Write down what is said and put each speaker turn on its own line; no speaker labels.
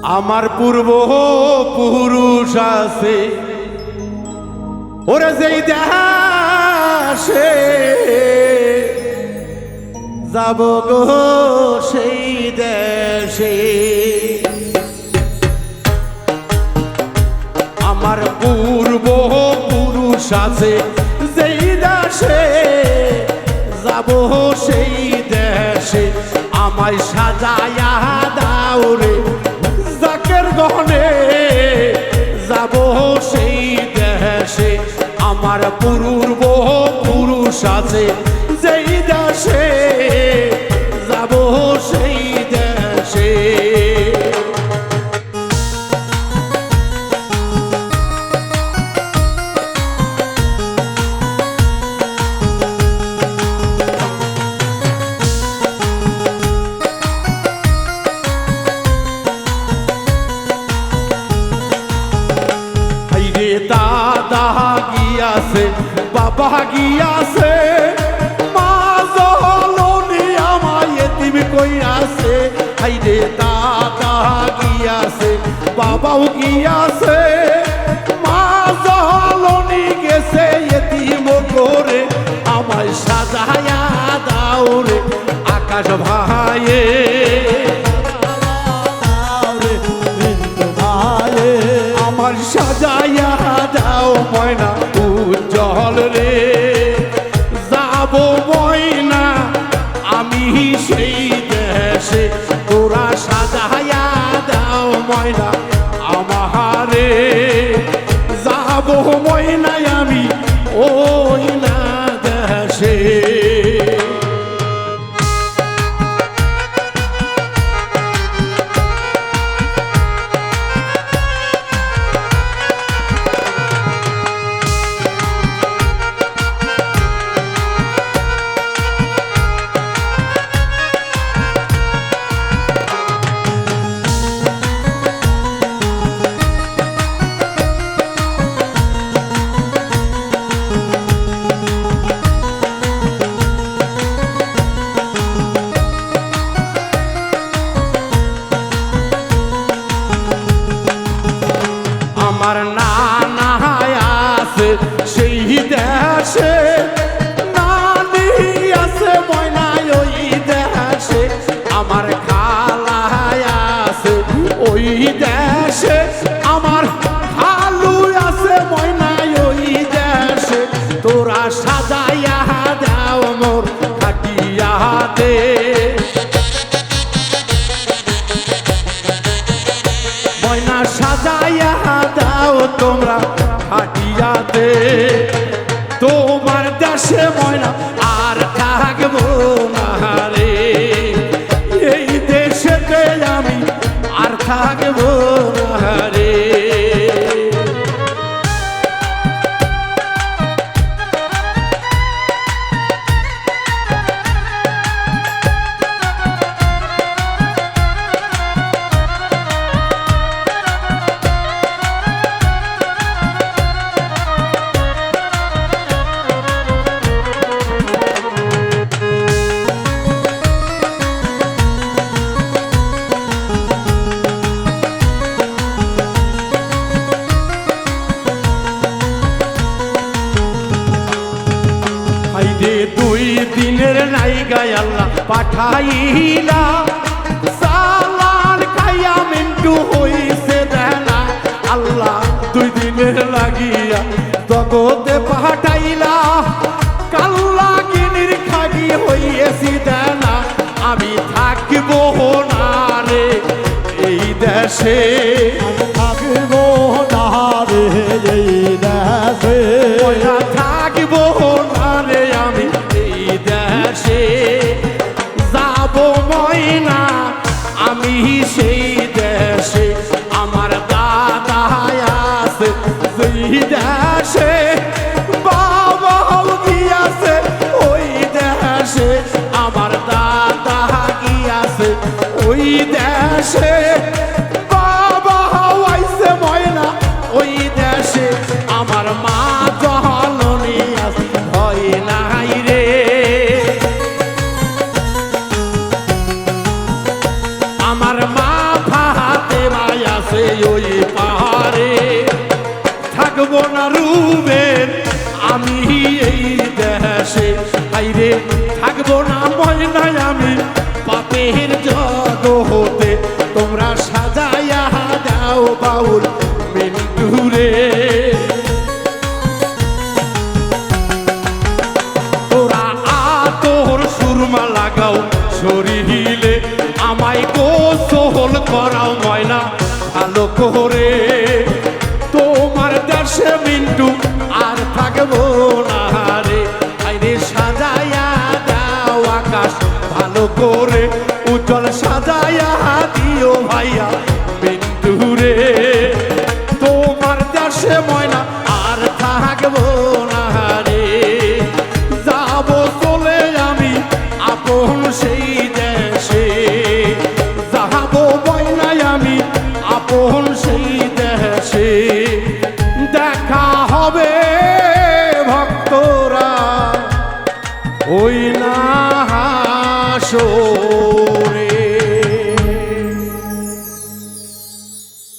আমার পূর্ব পুরুষ আছে ওরে যেই দেশে যাব গো সেই দেশে আমার পূর্ব পুরুষ আছে যেই দেশে যাব সেই দেশে আমায় সাজায়া দাও রে জাকের গহনে যাব সেই দেশে আমার পূর্ব পুরুষ আছে যেই দেশে যাব সেই দেশে দাদা গিয়াছে বাবা গিয়াছে মা জননী আমায় এতিম কইরাছে হাইরে দাদা গিয়াছে বাবাও গিয়াছে মা জননী গেছে এতিম করে আমায় সাজায়া দাও রে আকাশ ভাইয়ে আমার সাজায়া দাও ময়না উজ্জ্বল রে যাব ময়না আমি সেই দেশে তোরা সাজায়া দাও ময়না আমারে যাব ময়না আমি ওই না দেশে আমার নানা আছে সেই দেশে নানি আছে ময়না ওই দেশে আমার খালা আছে ওই দেশে আমার খালু আছে ময়না ওই দেশে তোরা সাজাইয়া দাও মোর খাটিয়াতে ময়না সাজাইয়া দাও তোমরা হাটিয়াতে তোমার দেশে ময়না আর থাকবো না রে এই দেশেতে আমি আর থাকবো না রে দুই দিনের নাইগা আল্লাহ পাঠাইলা সালান খাইয়া মিন্টু হইছে দেনা আল্লাহ দুই দিনের লাগিয়া জগতে পাঠাইলা কাল্লা কিনির খাগি হইয়েছি দেনা আমি থাকিব না রে এই দেশে থাকিব না রে এই দেশে থাকিব না রে আমি এই দেশে যাব ময়না আমি সেই দেশে আমার দাদা আছে সেই দেশে বাবা গিয়াছে ওই দেশে আমার দাদা গিয়াছে ওই দেশে বাবা আইছে ময়না ওই দেশে আমার মা জননী আছে হয় নাই রে আমার মা ফাতেমা থাকবো না রুবেন আমি এই দেশে, আইরে থাকবো না ময়নায় আমি পাপের জগতে। তোমরা সাজাইয়া দাও বাউল মিন্টুরে, তোরা আতর সুরমা লাগাও শরীরে, আমায় গোসল করাও ময়না ভালো করে। তোমার দেশে মিন্টু আর থাকবো না রে, আইরে সাজাইয়া দাও আকাশ ভালো করে, উজ্জ্বল সাজাইয়া দিও ভাইয়া মিন্টু রে। তোমার দেশে ময়না আর থাকবো না রে, যাবো চলে আমি আপন সেই দেশে, যাবো ময়নায় আমি আপন সেই দেশে। দেখা হবে ভক্তরা ওই না হাসো।